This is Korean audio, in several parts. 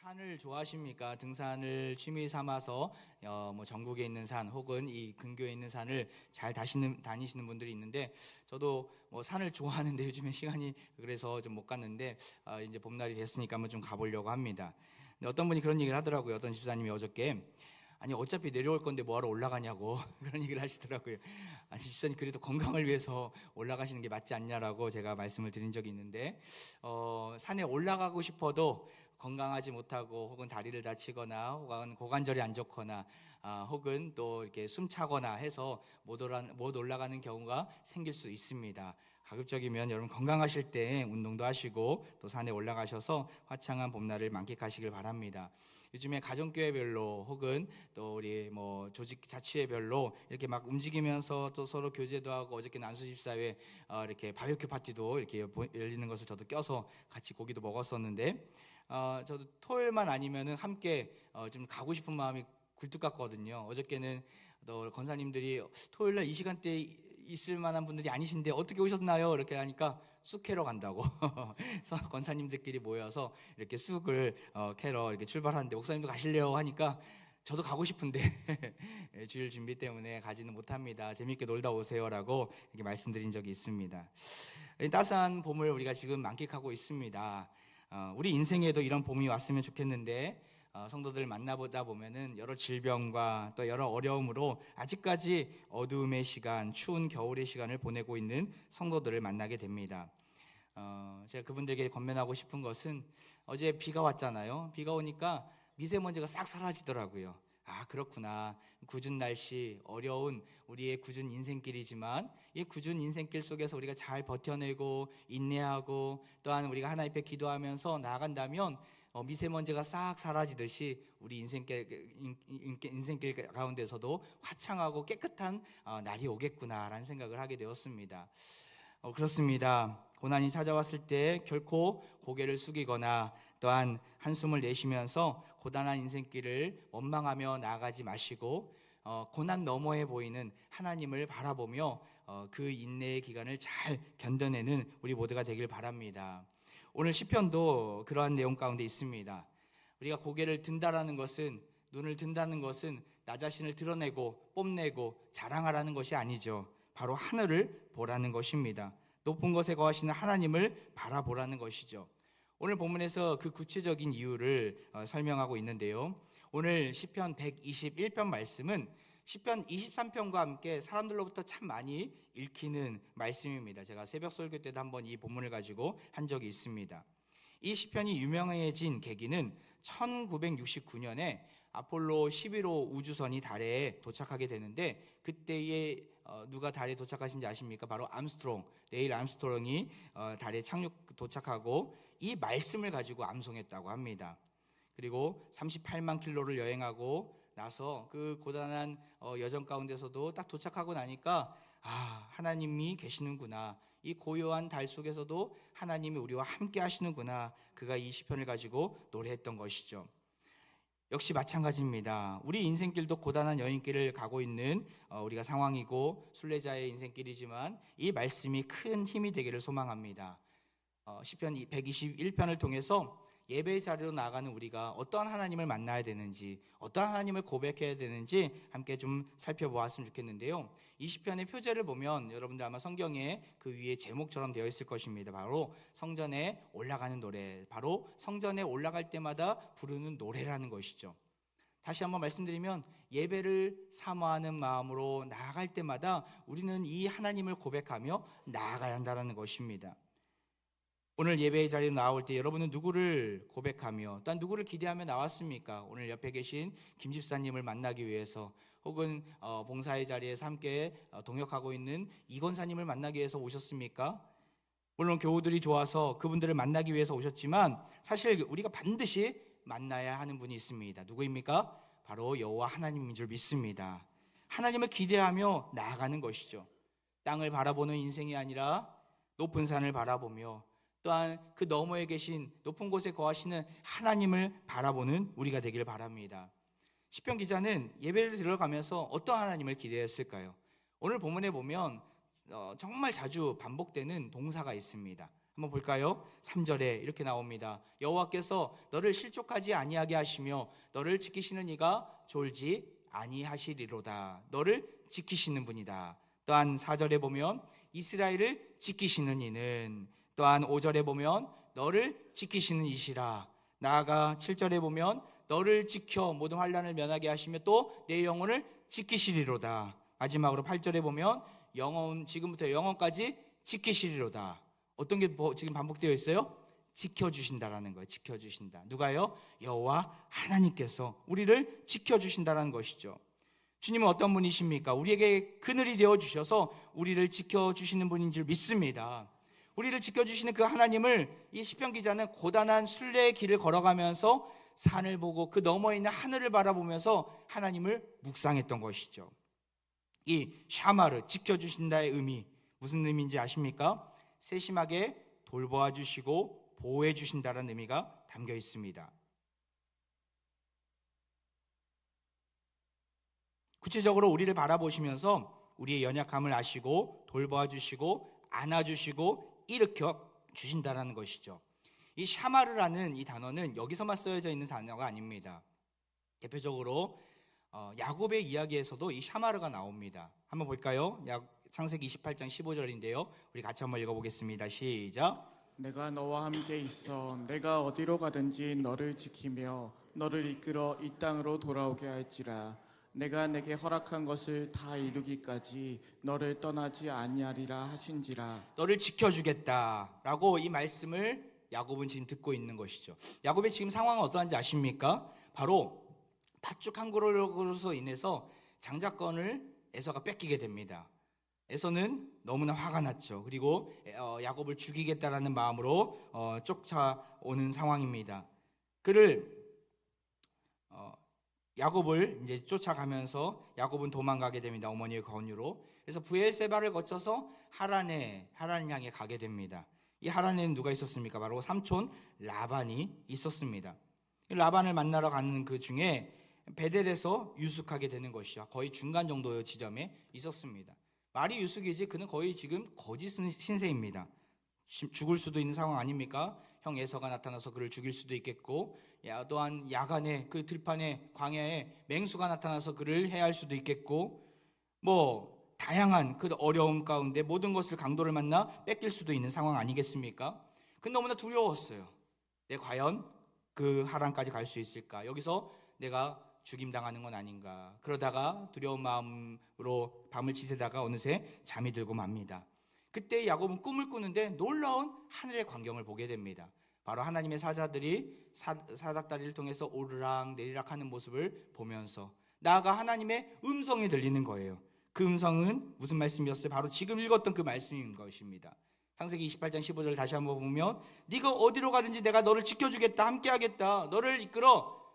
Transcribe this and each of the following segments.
산을 좋아하십니까? 등산을 취미 삼아서 전국에 있는 산 혹은 이 근교에 있는 산을 잘 다니시는 분들이 있는데, 저도 산을 좋아하는데 요즘에 시간이 그래서 좀 못 갔는데 이제 봄날이 됐으니까 한번 좀 가보려고 합니다. 근데 어떤 분이 그런 얘기를 하더라고요. 어떤 집사님이 어저께, 아니 어차피 내려올 건데 뭐하러 올라가냐고 그런 얘기를 하시더라고요. 아니 집사님, 그래도 건강을 위해서 올라가시는 게 맞지 않냐라고 제가 말씀을 드린 적이 있는데, 산에 올라가고 싶어도 건강하지 못하고 혹은 다리를 다치거나 혹은 고관절이 안 좋거나 혹은 또 이렇게 숨차거나 해서 못 올라가는 경우가 생길 수 있습니다. 가급적이면 여러분 건강하실 때 운동도 하시고 또 산에 올라가셔서 화창한 봄날을 만끽하시길 바랍니다. 요즘에 가정교회별로 혹은 또 우리 조직 자치회별로 이렇게 막 움직이면서 또 서로 교제도 하고, 어저께 난수집사회 이렇게 바베큐 파티도 이렇게 열리는 것을 저도 껴서 같이 고기도 먹었었는데, 저도 토요일만 아니면은 함께 좀 가고 싶은 마음이 굴뚝 같거든요. 어저께는 또 권사님들이 토요일날 이 시간대에 있을 만한 분들이 아니신데 어떻게 오셨나요? 이렇게 하니까 쑥 캐러 간다고 권사님들끼리 모여서 이렇게 쑥을 캐러 이렇게 출발하는데, 목사님도 가실래요? 하니까 저도 가고 싶은데 주일 준비 때문에 가지는 못합니다. 재밌게 놀다 오세요라고 이렇게 말씀드린 적이 있습니다. 따스한 봄을 우리가 지금 만끽하고 있습니다. 우리 인생에도 이런 봄이 왔으면 좋겠는데, 성도들 만나보다 보면은 여러 질병과 또 여러 어려움으로 아직까지 어두움의 시간, 추운 겨울의 시간을 보내고 있는 성도들을 만나게 됩니다. 제가 그분들에게 권면하고 싶은 것은, 어제 비가 왔잖아요. 비가 오니까 미세먼지가 싹 사라지더라고요. 그렇구나. 궂은 날씨, 어려운 우리의 궂은 인생길이지만 이 굳은 인생길 속에서 우리가 잘 버텨내고 인내하고 또한 우리가 하나님 앞에 기도하면서 나아간다면 미세먼지가 싹 사라지듯이 우리 인생길 가운데서도 화창하고 깨끗한 날이 오겠구나라는 생각을 하게 되었습니다. 그렇습니다. 고난이 찾아왔을 때 결코 고개를 숙이거나 또한 한숨을 내쉬면서 고단한 인생길을 원망하며 나아가지 마시고, 고난 너머에 보이는 하나님을 바라보며 그 인내의 기간을 잘 견뎌내는 우리 모두가 되길 바랍니다. 오늘 시편도 그러한 내용 가운데 있습니다. 우리가 고개를 든다라는 것은, 눈을 든다는 것은 나 자신을 드러내고 뽐내고 자랑하라는 것이 아니죠. 바로 하늘을 보라는 것입니다. 높은 곳에 거하시는 하나님을 바라보라는 것이죠. 오늘 본문에서 그 구체적인 이유를 설명하고 있는데요. 오늘 시편 121편 말씀은 시편 23편과 함께 사람들로부터 참 많이 읽히는 말씀입니다. 제가 새벽 설교 때도 한번 이 본문을 가지고 한 적이 있습니다. 이 시편이 유명해진 계기는 1969년에 아폴로 11호 우주선이 달에 도착하게 되는데, 그때에 누가 달에 도착하신지 아십니까? 바로 레일 암스트롱이 달에 도착하고 이 말씀을 가지고 암송했다고 합니다. 그리고 38만 킬로를 여행하고 나서 그 고단한 여정 가운데서도 딱 도착하고 나니까 하나님이 계시는구나, 이 고요한 달 속에서도 하나님이 우리와 함께 하시는구나, 그가 이 시편을 가지고 노래했던 것이죠. 역시 마찬가지입니다. 우리 인생길도 고단한 여행길을 가고 있는 우리가 상황이고 순례자의 인생길이지만 이 말씀이 큰 힘이 되기를 소망합니다. 시편 121편을 통해서 예배의 자리로 나가는 우리가 어떠한 하나님을 만나야 되는지, 어떠한 하나님을 고백해야 되는지 함께 좀 살펴보았으면 좋겠는데요. 이 시편의 표제를 보면 여러분들 아마 성경에 그 위에 제목처럼 되어 있을 것입니다. 바로 성전에 올라가는 노래, 바로 성전에 올라갈 때마다 부르는 노래라는 것이죠. 다시 한번 말씀드리면, 예배를 사모하는 마음으로 나아갈 때마다 우리는 이 하나님을 고백하며 나아가야 한다는 것입니다. 오늘 예배의 자리에 나올 때 여러분은 누구를 고백하며 또한 누구를 기대하며 나왔습니까? 오늘 옆에 계신 김 집사님을 만나기 위해서, 혹은 봉사의 자리에서 함께 동역하고 있는 이 권사님을 만나기 위해서 오셨습니까? 물론 교우들이 좋아서 그분들을 만나기 위해서 오셨지만 사실 우리가 반드시 만나야 하는 분이 있습니다. 누구입니까? 바로 여호와 하나님인 줄 믿습니다. 하나님을 기대하며 나아가는 것이죠. 땅을 바라보는 인생이 아니라 높은 산을 바라보며 또한 그 너머에 계신 높은 곳에 거하시는 하나님을 바라보는 우리가 되기를 바랍니다. 시편 기자는 예배를 들어가면서 어떤 하나님을 기대했을까요? 오늘 본문에 보면 정말 자주 반복되는 동사가 있습니다. 한번 볼까요? 3절에 이렇게 나옵니다. 여호와께서 너를 실족하지 아니하게 하시며 너를 지키시는 이가 졸지 아니하시리로다. 너를 지키시는 분이다. 또한 4절에 보면 이스라엘을 지키시는 이는, 또한 5절에 보면 너를 지키시는 이시라. 나아가 7절에 보면 너를 지켜 모든 환난을 면하게 하시며 또 내 영혼을 지키시리로다. 마지막으로 8절에 보면 지금부터 영원까지 지키시리로다. 어떤 게 지금 반복되어 있어요? 지켜주신다라는 거예요. 지켜주신다. 누가요? 여호와 하나님께서 우리를 지켜주신다라는 것이죠. 주님은 어떤 분이십니까? 우리에게 그늘이 되어주셔서 우리를 지켜주시는 분인 줄 믿습니다. 우리를 지켜주시는 그 하나님을 이 시편 기자는 고단한 순례의 길을 걸어가면서 산을 보고 그 너머에 있는 하늘을 바라보면서 하나님을 묵상했던 것이죠. 이 샤마르, 지켜주신다의 의미, 무슨 의미인지 아십니까? 세심하게 돌보아 주시고 보호해 주신다는 의미가 담겨 있습니다. 구체적으로 우리를 바라보시면서 우리의 연약함을 아시고 돌보아 주시고 안아주시고 일으켜 주신다는 것이죠. 이 샤마르라는 이 단어는 여기서만 쓰여져 있는 단어가 아닙니다. 대표적으로 야곱의 이야기에서도 이 샤마르가 나옵니다. 한번 볼까요? 창세기 28장 15절인데요. 우리 같이 한번 읽어보겠습니다. 시작. 내가 너와 함께 있어 내가 어디로 가든지 너를 지키며 너를 이끌어 이 땅으로 돌아오게 할지라. 내가 내게 허락한 것을 다 이루기까지 너를 떠나지 아니하리라 하신지라. 너를 지켜주겠다라고 이 말씀을 야곱은 지금 듣고 있는 것이죠. 야곱의 지금 상황은 어떠한지 아십니까? 바로 팥죽 한 그릇으로 인해서 장자권을 에서가 뺏기게 됩니다. 에서는 너무나 화가 났죠. 그리고 야곱을 죽이겠다라는 마음으로 쫓아오는 상황입니다. 야곱을 이제 쫓아가면서 야곱은 도망가게 됩니다. 어머니의 권유로. 그래서 브엘세바를 거쳐서 하란을 향해 가게 됩니다. 이 하란에는 누가 있었습니까? 바로 삼촌 라반이 있었습니다. 라반을 만나러 가는 그 중에 베델에서 유숙하게 되는 것이죠. 거의 중간 정도의 지점에 있었습니다. 말이 유숙이지 그는 거의 지금 거짓 신세입니다. 죽을 수도 있는 상황 아닙니까? 형 에서가 나타나서 그를 죽일 수도 있겠고, 또한 야간에 그 들판에 광야에 맹수가 나타나서 그를 해할 수도 있겠고, 다양한 그 어려움 가운데 모든 것을 강도를 만나 뺏길 수도 있는 상황 아니겠습니까? 그는 너무나 두려웠어요. 과연 그 하란까지 갈 수 있을까? 여기서 내가 죽임당하는 건 아닌가? 그러다가 두려운 마음으로 밤을 지새다가 어느새 잠이 들고 맙니다. 그때 야곱은 꿈을 꾸는데 놀라운 하늘의 광경을 보게 됩니다. 바로 하나님의 사자들이 사닥다리를 통해서 오르락 내리락 하는 모습을 보면서 나아가 하나님의 음성이 들리는 거예요. 그 음성은 무슨 말씀이었어요? 바로 지금 읽었던 그 말씀인 것입니다. 창세기 28장 15절 다시 한번 보면 네가 어디로 가든지 내가 너를 지켜주겠다, 함께하겠다, 너를 이끌어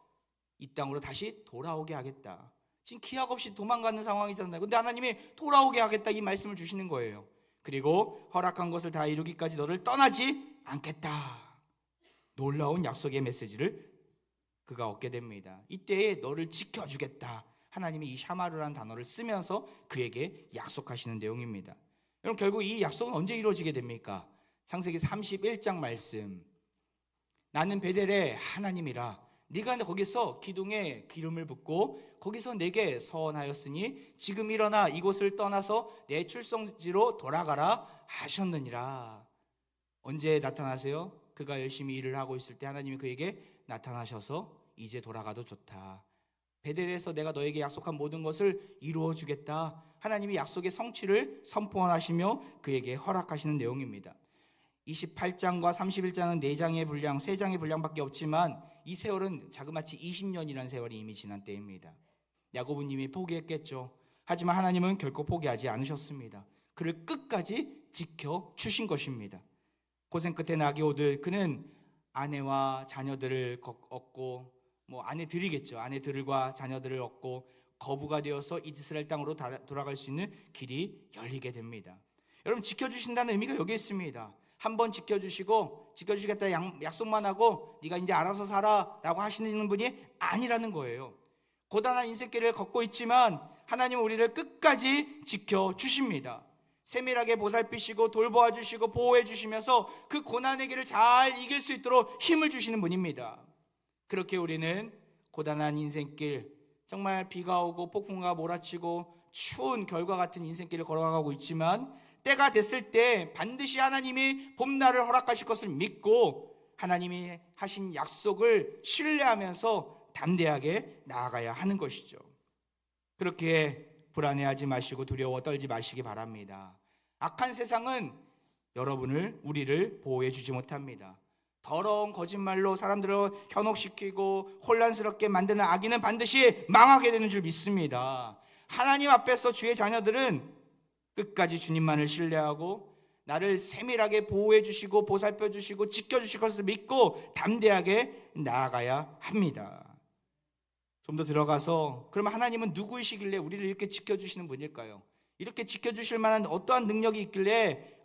이 땅으로 다시 돌아오게 하겠다. 지금 기약 없이 도망가는 상황이잖아요. 근데 하나님이 돌아오게 하겠다 이 말씀을 주시는 거예요. 그리고 허락한 것을 다 이루기까지 너를 떠나지 않겠다. 놀라운 약속의 메시지를 그가 얻게 됩니다. 이때에 너를 지켜주겠다. 하나님이 이 샤마르라는 단어를 쓰면서 그에게 약속하시는 내용입니다. 여러분, 결국 이 약속은 언제 이루어지게 됩니까? 창세기 31장 말씀. 나는 베델의 하나님이라. 네가 거기서 기둥에 기름을 붓고 거기서 내게 서원하였으니 지금 일어나 이곳을 떠나서 내 출성지로 돌아가라 하셨느니라. 언제 나타나세요? 그가 열심히 일을 하고 있을 때 하나님이 그에게 나타나셔서 이제 돌아가도 좋다. 베델에서 내가 너에게 약속한 모든 것을 이루어 주겠다. 하나님이 약속의 성취를 선포하시며 그에게 허락하시는 내용입니다. 28장과 31장은 4장의 분량, 3장의 분량밖에 없지만 이 세월은 자그마치 20년이라는 세월이 이미 지난 때입니다. 야곱은 이미 포기했겠죠. 하지만 하나님은 결코 포기하지 않으셨습니다. 그를 끝까지 지켜주신 것입니다. 고생 끝에 낙이 오듯 그는 아내와 자녀들을 얻고 아내들이겠죠. 아내들과 자녀들을 얻고 거부가 되어서 이스라엘 땅으로 돌아갈 수 있는 길이 열리게 됩니다. 여러분, 지켜주신다는 의미가 여기 있습니다. 한번 지켜주시고 지켜주시겠다 약속만 하고 네가 이제 알아서 살아 라고 하시는 분이 아니라는 거예요. 고단한 인생길을 걷고 있지만 하나님은 우리를 끝까지 지켜주십니다. 세밀하게 보살피시고 돌보아 주시고 보호해 주시면서 그 고난의 길을 잘 이길 수 있도록 힘을 주시는 분입니다. 그렇게 우리는 고단한 인생길, 정말 비가 오고 폭풍과 몰아치고 추운 겨울과 같은 인생길을 걸어가고 있지만 때가 됐을 때 반드시 하나님이 봄날을 허락하실 것을 믿고 하나님이 하신 약속을 신뢰하면서 담대하게 나아가야 하는 것이죠. 그렇게 불안해하지 마시고 두려워 떨지 마시기 바랍니다. 악한 세상은 우리를 보호해 주지 못합니다. 더러운 거짓말로 사람들을 현혹시키고 혼란스럽게 만드는 악인은 반드시 망하게 되는 줄 믿습니다. 하나님 앞에서 주의 자녀들은 끝까지 주님만을 신뢰하고 나를 세밀하게 보호해 주시고 보살펴 주시고 지켜주실 것을 믿고 담대하게 나아가야 합니다. 좀 더 들어가서 그러면 하나님은 누구이시길래 우리를 이렇게 지켜주시는 분일까요? 이렇게 지켜주실 만한 어떠한 능력이 있길래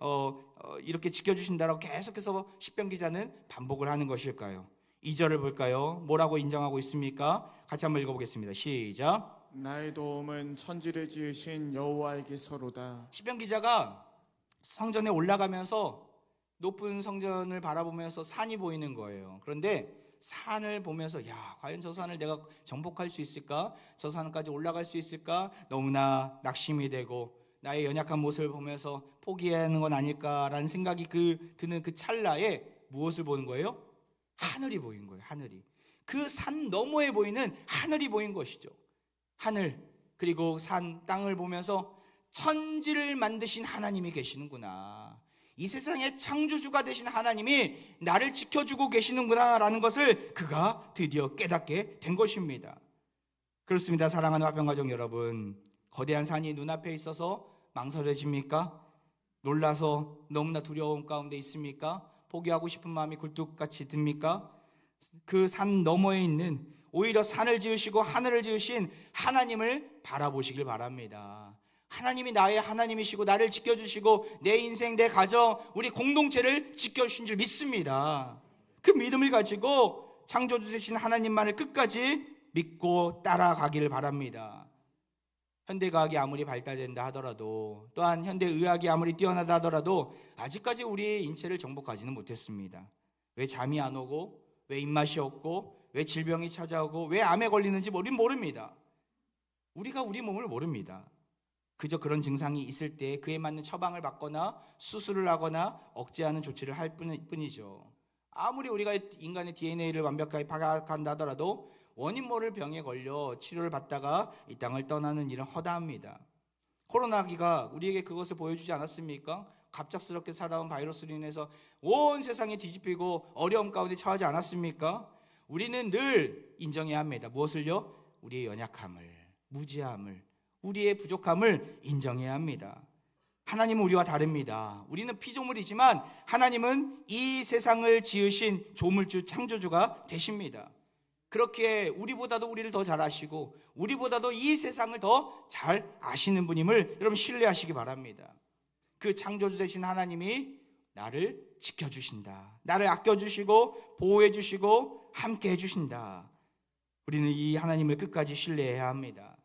이렇게 지켜주신다라고 계속해서 시편 기자는 반복을 하는 것일까요? 2절을 볼까요? 뭐라고 인정하고 있습니까? 같이 한번 읽어보겠습니다. 시작. 나의 도움은 천지를 지으신 여호와에게서로다. 시편 기자가 성전에 올라가면서 높은 성전을 바라보면서 산이 보이는 거예요. 그런데 산을 보면서 과연 저 산을 내가 정복할 수 있을까? 저 산까지 올라갈 수 있을까? 너무나 낙심이 되고 나의 연약한 모습을 보면서 포기하는 건 아닐까라는 생각이 드는 그 찰나에 무엇을 보는 거예요? 하늘이 보인 거예요. 하늘이. 그 산 너머에 보이는 하늘이 보인 것이죠. 하늘, 그리고 산, 땅을 보면서 천지를 만드신 하나님이 계시는구나. 이 세상의 창조주가 되신 하나님이 나를 지켜주고 계시는구나 라는 것을 그가 드디어 깨닫게 된 것입니다. 그렇습니다. 사랑하는 화평가족 여러분, 거대한 산이 눈앞에 있어서 망설여집니까? 놀라서 너무나 두려움 가운데 있습니까? 포기하고 싶은 마음이 굴뚝같이 듭니까? 그 산 너머에 있는 오히려 산을 지으시고 하늘을 지으신 하나님을 바라보시길 바랍니다. 하나님이 나의 하나님이시고 나를 지켜주시고 내 인생, 내 가정, 우리 공동체를 지켜주신 줄 믿습니다. 그 믿음을 가지고 창조주 되신 하나님만을 끝까지 믿고 따라가기를 바랍니다. 현대과학이 아무리 발달된다 하더라도, 또한 현대의학이 아무리 뛰어나다 하더라도 아직까지 우리의 인체를 정복하지는 못했습니다. 왜 잠이 안 오고, 왜 입맛이 없고, 왜 질병이 찾아오고, 왜 암에 걸리는지 우린 모릅니다. 우리가 우리 몸을 모릅니다. 그저 그런 증상이 있을 때 그에 맞는 처방을 받거나 수술을 하거나 억제하는 조치를 할 뿐이죠. 아무리 우리가 인간의 DNA를 완벽하게 파악한다 하더라도 원인 모를 병에 걸려 치료를 받다가 이 땅을 떠나는 일은 허다합니다. 코로나기가 우리에게 그것을 보여주지 않았습니까? 갑작스럽게 살아온 바이러스로 인해서 온 세상이 뒤집히고 어려움 가운데 처하지 않았습니까? 우리는 늘 인정해야 합니다. 무엇을요? 우리의 연약함을, 무지함을, 우리의 부족함을 인정해야 합니다. 하나님은 우리와 다릅니다. 우리는 피조물이지만 하나님은 이 세상을 지으신 조물주, 창조주가 되십니다. 그렇게 우리보다도 우리를 더 잘 아시고 우리보다도 이 세상을 더 잘 아시는 분임을 여러분 신뢰하시기 바랍니다. 그 창조주 되신 하나님이 나를 지켜주신다, 나를 아껴주시고 보호해주시고 함께 해주신다. 우리는 이 하나님을 끝까지 신뢰해야 합니다.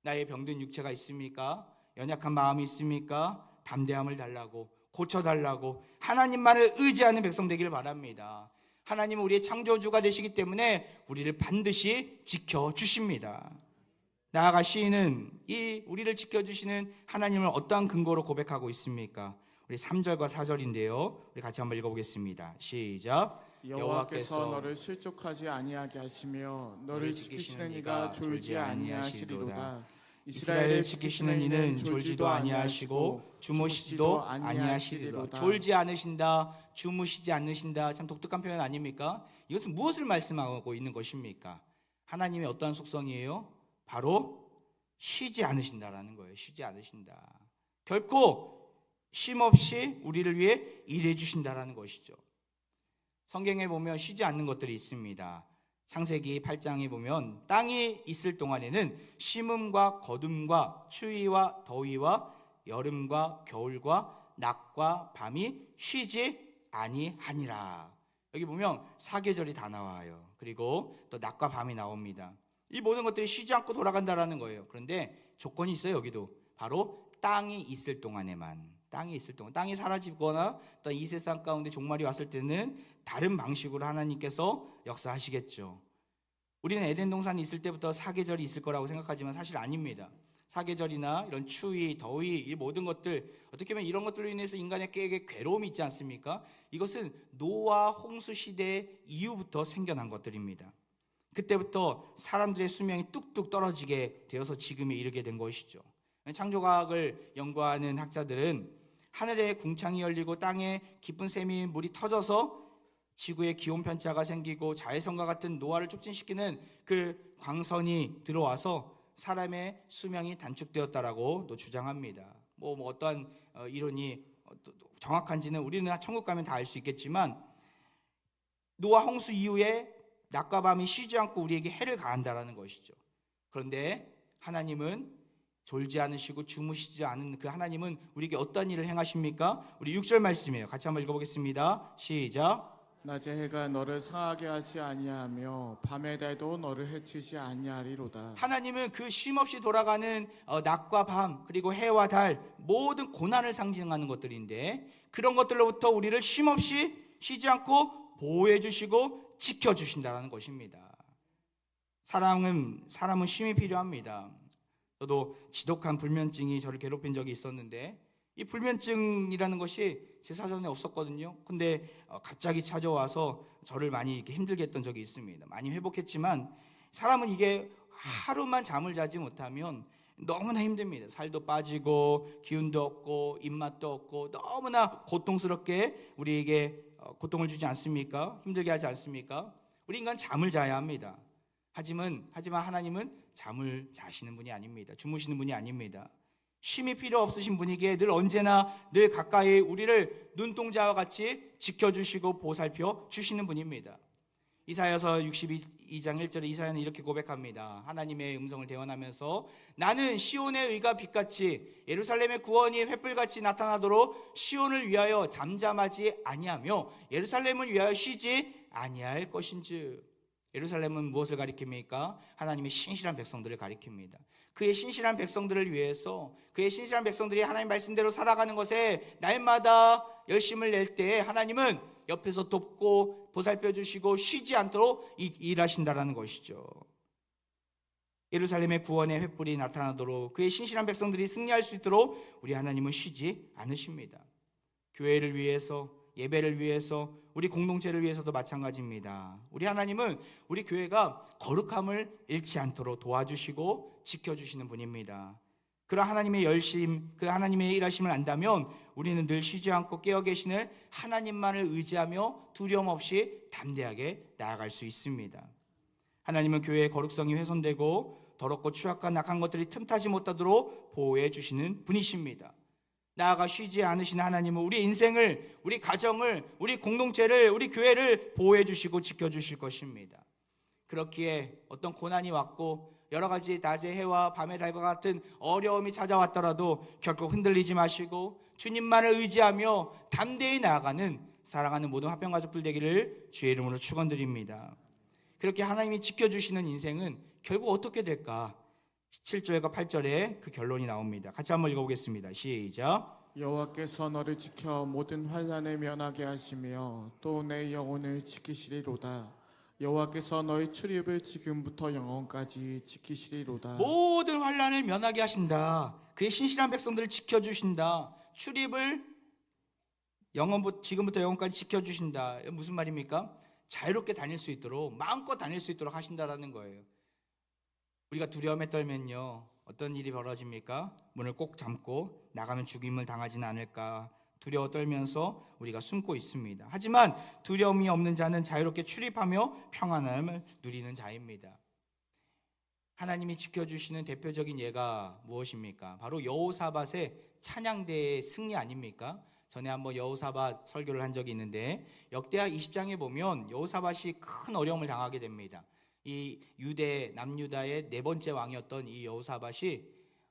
나의 병든 육체가 있습니까? 연약한 마음이 있습니까? 담대함을 달라고, 고쳐달라고 하나님만을 의지하는 백성 되기를 바랍니다. 하나님은 우리의 창조주가 되시기 때문에 우리를 반드시 지켜주십니다. 나아가 시인은 이 우리를 지켜주시는 하나님을 어떠한 근거로 고백하고 있습니까? 우리 3절과 4절인데요. 우리 같이 한번 읽어보겠습니다. 시작. 여호와께서 너를 실족하지 아니하게 하시며 너를 지키시는 이가 졸지 아니하시리로다. 이스라엘을 지키시는 이는 졸지도 아니하시고 주무시지도 아니하시리로다. 졸지 않으신다, 주무시지 않으신다. 참 독특한 표현 아닙니까? 이것은 무엇을 말씀하고 있는 것입니까? 하나님의 어떠한 속성이에요? 바로 쉬지 않으신다라는 거예요. 쉬지 않으신다. 결코 쉼 없이 우리를 위해 일해 주신다라는 것이죠. 성경에 보면 쉬지 않는 것들이 있습니다. 창세기 8장에 보면 땅이 있을 동안에는 심음과 거둠과 추위와 더위와 여름과 겨울과 낮과 밤이 쉬지 아니하니라. 여기 보면 사계절이 다 나와요. 그리고 또 낮과 밤이 나옵니다. 이 모든 것들이 쉬지 않고 돌아간다라는 거예요. 그런데 조건이 있어요. 여기도 바로 땅이 있을 동안에만 땅에 있을 동안, 땅이 사라지거나 또 이 세상 가운데 종말이 왔을 때는 다른 방식으로 하나님께서 역사하시겠죠. 우리는 에덴 동산에 있을 때부터 사계절이 있을 거라고 생각하지만 사실 아닙니다. 사계절이나 이런 추위, 더위, 이 모든 것들, 어떻게 보면 이런 것들로 인해서 인간에게 괴로움이 있지 않습니까? 이것은 노아 홍수 시대 이후부터 생겨난 것들입니다. 그때부터 사람들의 수명이 뚝뚝 떨어지게 되어서 지금에 이르게 된 것이죠. 창조과학을 연구하는 학자들은 하늘에 궁창이 열리고 땅에 깊은 샘이 물이 터져서 지구에 기온 편차가 생기고 자외선과 같은 노화를 촉진시키는 그 광선이 들어와서 사람의 수명이 단축되었다라고 또 주장합니다. 뭐 어떠한 이론이 정확한지는 우리는 천국 가면 다 알 수 있겠지만, 노아 홍수 이후에 낮과 밤이 쉬지 않고 우리에게 해를 가한다라는 것이죠. 그런데 하나님은 졸지 않으시고 주무시지 않은 그 하나님은 우리에게 어떤 일을 행하십니까? 우리 6절 말씀이에요. 같이 한번 읽어보겠습니다. 시작. 낮에 해가 너를 상하게 하지 아니하며 밤의 달도 너를 해치지 아니하리로다. 하나님은 그 쉼없이 돌아가는 낮과 밤, 그리고 해와 달, 모든 고난을 상징하는 것들인데, 그런 것들로부터 우리를 쉼없이 쉬지 않고 보호해 주시고 지켜 주신다는 것입니다. 사람은 쉼이 필요합니다. 저도 지독한 불면증이 저를 괴롭힌 적이 있었는데, 이 불면증이라는 것이 제 사전에 없었거든요. 근데 갑자기 찾아와서 저를 많이 이렇게 힘들게 했던 적이 있습니다. 많이 회복했지만 사람은 이게 하루만 잠을 자지 못하면 너무나 힘듭니다. 살도 빠지고 기운도 없고 입맛도 없고 너무나 고통스럽게 우리에게 고통을 주지 않습니까? 힘들게 하지 않습니까? 우리 인간 잠을 자야 합니다. 하지만 하나님은 잠을 자시는 분이 아닙니다. 주무시는 분이 아닙니다. 쉼이 필요 없으신 분이기에 늘 언제나 늘 가까이 우리를 눈동자와 같이 지켜주시고 보살펴 주시는 분입니다. 이사야서 62장 1절에 이사야는 이렇게 고백합니다. 하나님의 음성을 대언하면서 나는 시온의 의가 빛같이 예루살렘의 구원이 횃불같이 나타나도록 시온을 위하여 잠잠하지 아니하며 예루살렘을 위하여 쉬지 아니할 것인즉. 예루살렘은 무엇을 가리킵니까? 하나님의 신실한 백성들을 가리킵니다. 그의 신실한 백성들을 위해서, 그의 신실한 백성들이 하나님 말씀대로 살아가는 것에 날마다 열심을 낼 때 하나님은 옆에서 돕고 보살펴 주시고 쉬지 않도록 일하신다라는 것이죠. 예루살렘의 구원의 횃불이 나타나도록 그의 신실한 백성들이 승리할 수 있도록 우리 하나님은 쉬지 않으십니다. 교회를 위해서, 예배를 위해서, 우리 공동체를 위해서도 마찬가지입니다. 우리 하나님은 우리 교회가 거룩함을 잃지 않도록 도와주시고 지켜주시는 분입니다. 그런 하나님의 열심, 그 하나님의 일하심을 안다면 우리는 늘 쉬지 않고 깨어 계시는 하나님만을 의지하며 두려움 없이 담대하게 나아갈 수 있습니다. 하나님은 교회의 거룩성이 훼손되고 더럽고 추악한 악한 것들이 틈타지 못하도록 보호해 주시는 분이십니다. 나아가 쉬지 않으시는 하나님은 우리 인생을, 우리 가정을, 우리 공동체를, 우리 교회를 보호해 주시고 지켜주실 것입니다. 그렇기에 어떤 고난이 왔고 여러 가지 낮의 해와 밤의 달과 같은 어려움이 찾아왔더라도 결코 흔들리지 마시고 주님만을 의지하며 담대히 나아가는 사랑하는 모든 화평가족들 되기를 주의 이름으로 축원드립니다. 그렇게 하나님이 지켜주시는 인생은 결국 어떻게 될까? 7절과 8절에 그 결론이 나옵니다. 같이 한번 읽어보겠습니다. 시작. 여호와께서 너를 지켜 모든 환난을 면하게 하시며 또 내 영혼을 지키시리로다. 여호와께서 너의 출입을 지금부터 영원까지 지키시리로다. 모든 환난을 면하게 하신다. 그의 신실한 백성들을 지켜주신다. 출입을 지금부터 영원까지 지켜주신다. 무슨 말입니까? 자유롭게 다닐 수 있도록, 마음껏 다닐 수 있도록 하신다라는 거예요. 우리가 두려움에 떨면요, 어떤 일이 벌어집니까? 문을 꼭 잠고 나가면 죽임을 당하지는 않을까 두려워 떨면서 우리가 숨고 있습니다. 하지만 두려움이 없는 자는 자유롭게 출입하며 평안함을 누리는 자입니다. 하나님이 지켜주시는 대표적인 예가 무엇입니까? 바로 여호사밧의 찬양대의 승리 아닙니까? 전에 한번 여호사밧 설교를 한 적이 있는데 역대하 20장에 보면 여호사밧이 큰 어려움을 당하게 됩니다. 이 남유다의 네 번째 왕이었던 이 여호사밧이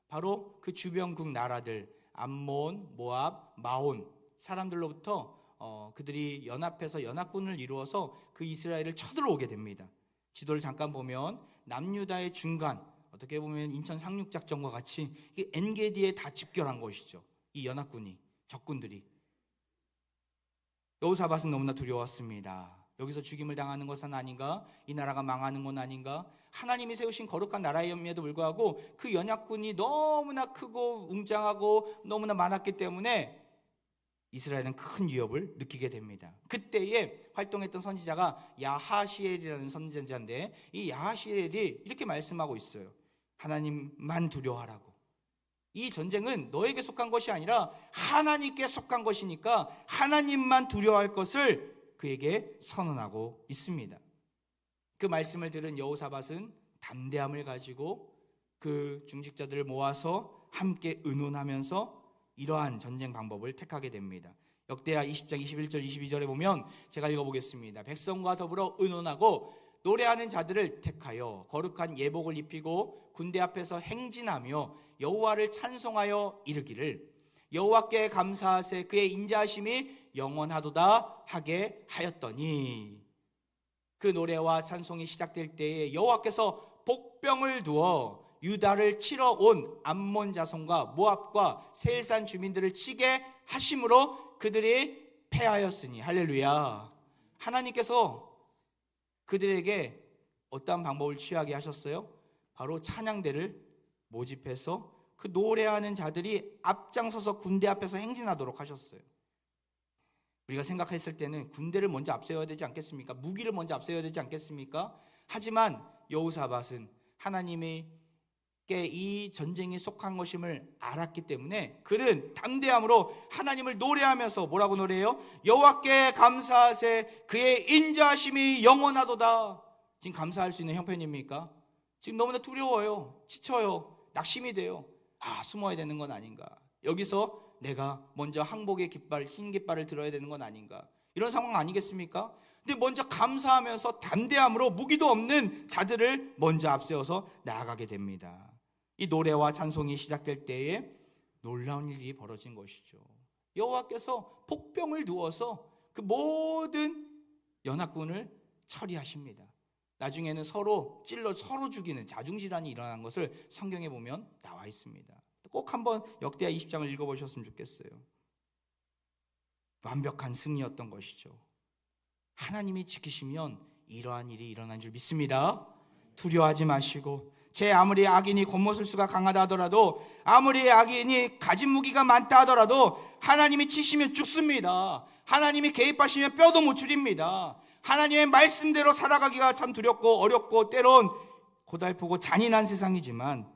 바로 그 주변국 나라들 암몬, 모압, 마온 사람들로부터 그들이 연합해서 연합군을 이루어서 그 이스라엘을 쳐들어오게 됩니다. 지도를 잠깐 보면 남유다의 중간, 어떻게 보면 인천 상륙작전과 같이 엔게디에 다 집결한 것이죠. 이 연합군이 적군들이. 여호사밧은 너무나 두려웠습니다. 여기서 죽임을 당하는 것은 아닌가? 이 나라가 망하는 건 아닌가? 하나님이 세우신 거룩한 나라임에도 불구하고 그 연약군이 너무나 크고 웅장하고 너무나 많았기 때문에 이스라엘은 큰 위협을 느끼게 됩니다. 그때에 활동했던 선지자가 야하시엘이라는 선지자인데, 이 야하시엘이 이렇게 말씀하고 있어요. 하나님만 두려워하라고. 이 전쟁은 너에게 속한 것이 아니라 하나님께 속한 것이니까 하나님만 두려워할 것을 그에게 선언하고 있습니다. 그 말씀을 들은 여호사밧은 담대함을 가지고 그 중직자들을 모아서 함께 의논하면서 이러한 전쟁 방법을 택하게 됩니다. 역대하 20장 21절 22절에 보면 제가 읽어보겠습니다. 백성과 더불어 의논하고 노래하는 자들을 택하여 거룩한 예복을 입히고 군대 앞에서 행진하며 여호와를 찬송하여 이르기를 여호와께 감사하세 그의 인자하심이 영원하도다 하게 하였더니, 그 노래와 찬송이 시작될 때에 여호와께서 복병을 두어 유다를 치러 온 암몬 자손과 모압과 세일산 주민들을 치게 하심으로 그들이 패하였으니. 할렐루야. 하나님께서 그들에게 어떠한 방법을 취하게 하셨어요? 바로 찬양대를 모집해서 그 노래하는 자들이 앞장서서 군대 앞에서 행진하도록 하셨어요. 우리가 생각했을 때는 군대를 먼저 앞세워야 되지 않겠습니까? 무기를 먼저 앞세워야 되지 않겠습니까? 하지만 여호사밧은 하나님께 이 전쟁에 속한 것임을 알았기 때문에 그는 담대함으로 하나님을 노래하면서 뭐라고 노래해요? 여호와께 감사하세 그의 인자하심이 영원하도다. 지금 감사할 수 있는 형편입니까? 지금 너무나 두려워요. 지쳐요. 낙심이 돼요. 숨어야 되는 건 아닌가? 여기서 내가 먼저 항복의 깃발, 흰 깃발을 들어야 되는 건 아닌가? 이런 상황 아니겠습니까? 근데 먼저 감사하면서 담대함으로 무기도 없는 자들을 먼저 앞세워서 나아가게 됩니다. 이 노래와 찬송이 시작될 때에 놀라운 일이 벌어진 것이죠. 여호와께서 복병을 두어서 그 모든 연합군을 처리하십니다. 나중에는 서로 찔러 서로 죽이는 자중질환이 일어난 것을 성경에 보면 나와 있습니다. 꼭 한번 역대하 20장을 읽어보셨으면 좋겠어요. 완벽한 승리였던 것이죠. 하나님이 지키시면 이러한 일이 일어난 줄 믿습니다. 두려워하지 마시고, 제 아무리 악인이 겉모술 수가 강하다 하더라도, 아무리 악인이 가진 무기가 많다 하더라도 하나님이 치시면 죽습니다. 하나님이 개입하시면 뼈도 못 추립니다. 하나님의 말씀대로 살아가기가 참 두렵고 어렵고 때론 고달프고 잔인한 세상이지만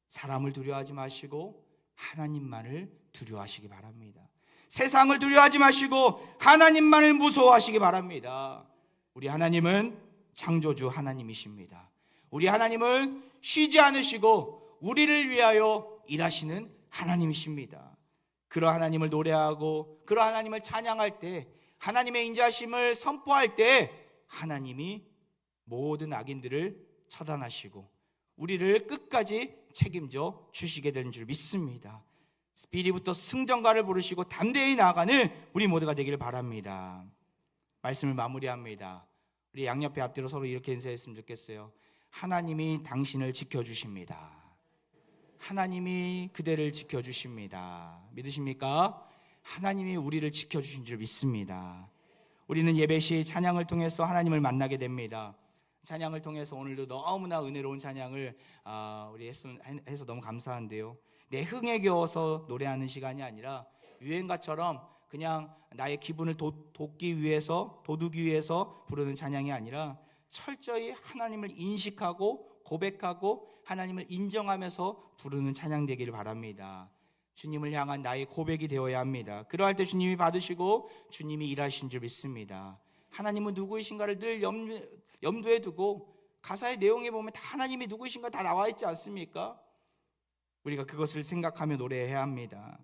사람을 두려워하지 마시고 하나님만을 두려워하시기 바랍니다. 세상을 두려워하지 마시고 하나님만을 무서워하시기 바랍니다. 우리 하나님은 창조주 하나님이십니다. 우리 하나님은 쉬지 않으시고 우리를 위하여 일하시는 하나님이십니다. 그러 하나님을 노래하고 그러 하나님을 찬양할 때, 하나님의 인자하심을 선포할 때 하나님이 모든 악인들을 처단하시고 우리를 끝까지 책임져 주시게 되는 줄 믿습니다. 비리부터 승전가를 부르시고 담대히 나아가는 우리 모두가 되기를 바랍니다. 말씀을 마무리합니다. 우리 양옆에 앞뒤로 서로 이렇게 인사했으면 좋겠어요. 하나님이 당신을 지켜주십니다. 하나님이 그대를 지켜주십니다. 믿으십니까? 하나님이 우리를 지켜주신 줄 믿습니다. 우리는 예배 시 찬양을 통해서 하나님을 만나게 됩니다. 찬양을 통해서 오늘도 너무나 은혜로운 찬양을 우리 해서 너무 감사한데요. 내 흥에 겨워서 노래하는 시간이 아니라 유행가처럼 그냥 나의 기분을 돋기 위해서, 돋우기 위해서 부르는 찬양이 아니라 철저히 하나님을 인식하고 고백하고 하나님을 인정하면서 부르는 찬양 되기를 바랍니다. 주님을 향한 나의 고백이 되어야 합니다. 그러할 때 주님이 받으시고 주님이 일하신 줄 믿습니다. 하나님은 누구이신가를 늘 염두에 두고 가사의 내용에 보면 다 하나님이 누구이신가 다 나와 있지 않습니까? 우리가 그것을 생각하며 노래해야 합니다.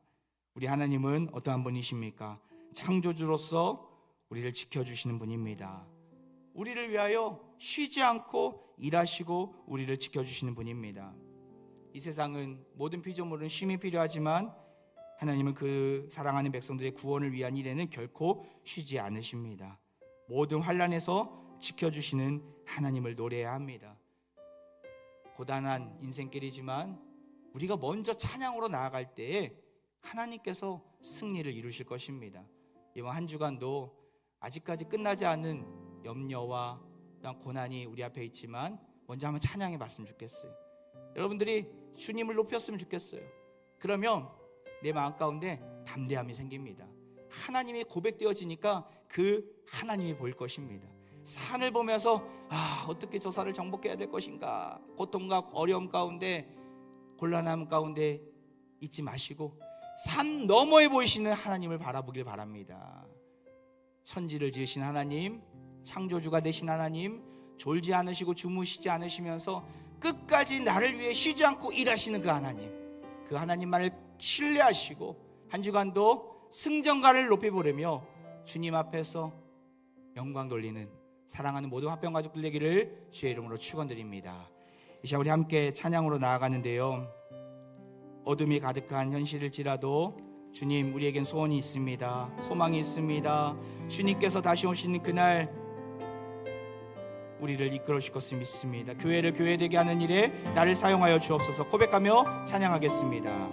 우리 하나님은 어떠한 분이십니까? 창조주로서 우리를 지켜주시는 분입니다. 우리를 위하여 쉬지 않고 일하시고 우리를 지켜주시는 분입니다. 이 세상은 모든 피조물은 쉼이 필요하지만 하나님은 그 사랑하는 백성들의 구원을 위한 일에는 결코 쉬지 않으십니다. 모든 환난에서 지켜주시는 하나님을 노래해야 합니다. 고단한 인생길이지만 우리가 먼저 찬양으로 나아갈 때에 하나님께서 승리를 이루실 것입니다. 이번 한 주간도 아직까지 끝나지 않은 염려와 또한 고난이 우리 앞에 있지만 먼저 한번 찬양해 봤으면 좋겠어요. 여러분들이 주님을 높였으면 좋겠어요. 그러면 내 마음 가운데 담대함이 생깁니다. 하나님이 고백되어지니까 그 하나님이 보일 것입니다. 산을 보면서 어떻게 저 산을 정복해야 될 것인가, 고통과 어려움 가운데, 곤란함 가운데 있지 마시고 산 너머에 보이시는 하나님을 바라보길 바랍니다. 천지를 지으신 하나님, 창조주가 되신 하나님, 졸지 않으시고 주무시지 않으시면서 끝까지 나를 위해 쉬지 않고 일하시는 그 하나님, 그 하나님만을 신뢰하시고 한 주간도 승전가를 높이 부르며 주님 앞에서 영광 돌리는 사랑하는 모든 화평 가족들 되기를 주의 이름으로 축원드립니다. 이 시간 우리 함께 찬양으로 나아가는데요, 어둠이 가득한 현실일지라도 주님, 우리에겐 소원이 있습니다. 소망이 있습니다. 주님께서 다시 오시는 그날 우리를 이끌어 주실 것을 믿습니다. 교회를 교회되게 하는 일에 나를 사용하여 주옵소서. 고백하며 찬양하겠습니다.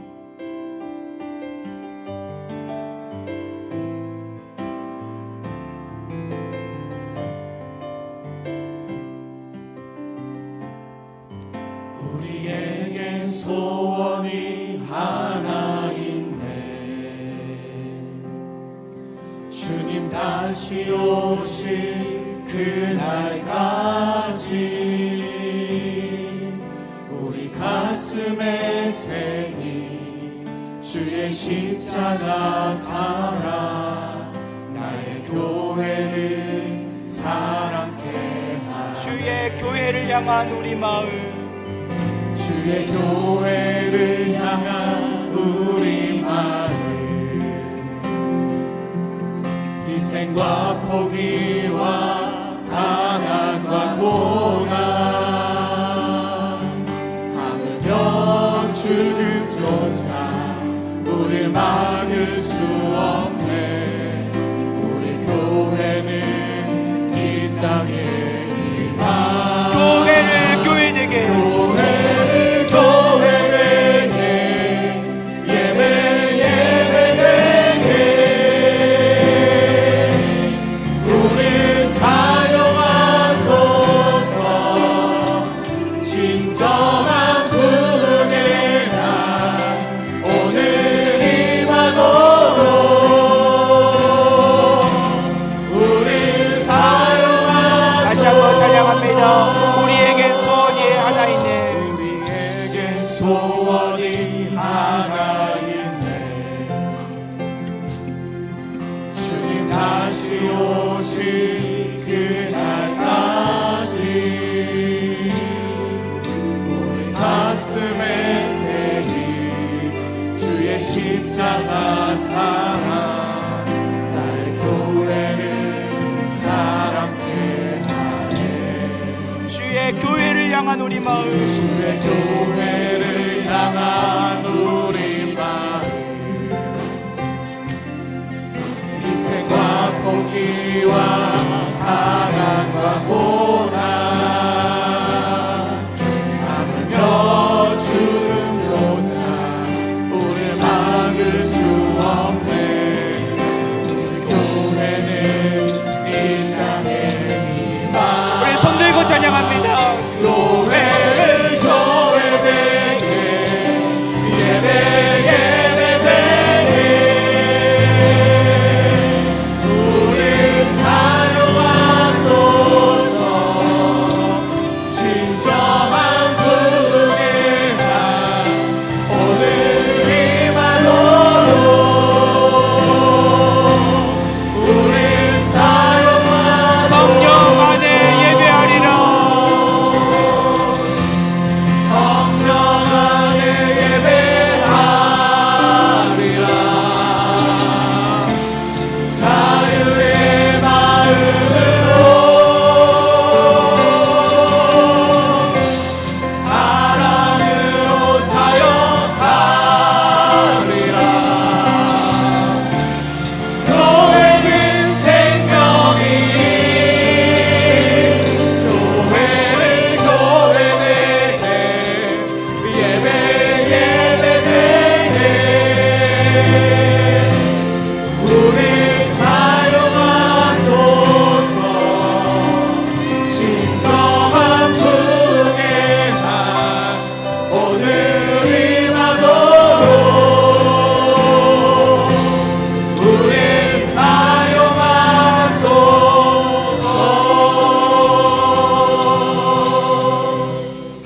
우리에겐 소원이 하나 있네. 주님 다시 오실 그날까지 우리 가슴에 새긴 주의 십자가 사랑, 나의 교회를 사랑케 하네. 주의 교회를 향한 우리 마음, 주의 교회를 향한 우리 마음, 희생과 포기와 가난과 고난, 하물며 죽음조차 우릴 막을 수 없네. 우리 교회는 이 땅에 임한 교회를 교회되게, 교회를 교회되게, 예배 예배되게 우리 사용하소서. 진정한 구원의 날 오늘 임하도록 우리 사용하소서. 다시 한번 찬양합니다. 우리에겐 소원이 하나 있네. 우리에겐 소원이 하나 있네. 주님 다시 오실 그날까지 우리 가슴에 새긴 주의 십자가 사랑, 나의 교회를 사랑케 하네. 주의 교회를 향한 우리 마음, 주의 교회를 향한 우리 마음, 희생과 포기와 가난과 고난, 하물며 죽음조차 우릴 막을 수 없네. 우리 교회는 이 땅에 임한 우리 손들고 찬양합니다. 교회를 교회되게, 예배 예배되게 우리 사용하소서.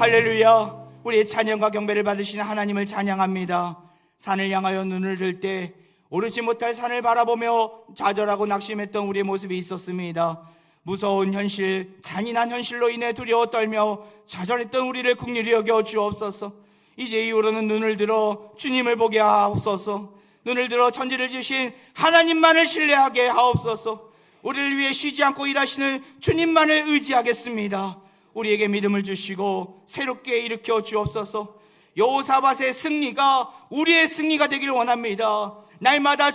할렐루야. 우리의 찬양과 경배를 받으시는 하나님을 찬양합니다. 산을 향하여 눈을 들 때 오르지 못할 산을 바라보며 좌절하고 낙심했던 우리의 모습이 있었습니다. 무서운 현실, 잔인한 현실로 인해 두려워 떨며 좌절했던 우리를 긍휼히 여겨 주옵소서. 이제 이후로는 눈을 들어 주님을 보게 하옵소서. 눈을 들어 천지를 지으신 하나님만을 신뢰하게 하옵소서. 우리를 위해 쉬지 않고 일하시는 주님만을 의지하겠습니다. 우리에게 믿음을 주시고 새롭게 일으켜 주옵소서. 여호사밧의 승리가 우리의 승리가 되기를 원합니다. 날마다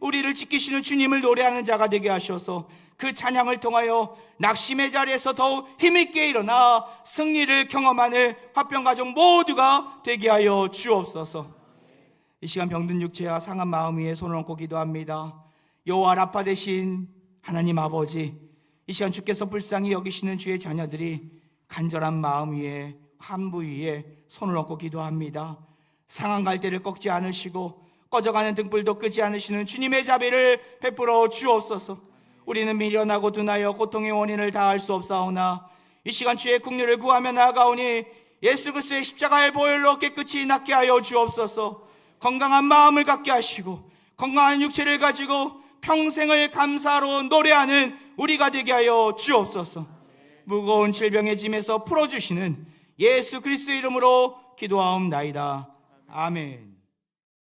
우리를 지키시는 주님을 노래하는 자가 되게 하셔서 그 찬양을 통하여 낙심의 자리에서 더욱 힘있게 일어나 승리를 경험하는 화평가족 모두가 되게 하여 주옵소서. 이 시간 병든 육체와 상한 마음 위에 손을 얹고 기도합니다. 여호와 라파 되신 하나님 아버지, 이 시간 주께서 불쌍히 여기시는 주의 자녀들이 간절한 마음 위에 환부 위에 손을 얹고 기도합니다. 상한 갈대를 꺾지 않으시고 꺼져가는 등불도 끄지 않으시는 주님의 자비를 베풀어 주옵소서. 우리는 미련하고 둔하여 고통의 원인을 다할 수 없사오나 이 시간 주의 긍휼을 구하며 나아가오니 예수 그리스도의 십자가의 보혈로 깨끗이 낫게 하여 주옵소서. 건강한 마음을 갖게 하시고 건강한 육체를 가지고 평생을 감사로 노래하는 우리가 되게 하여 주옵소서. 무거운 질병의 짐에서 풀어주시는 예수 그리스도의 이름으로 기도하옵나이다. 아멘.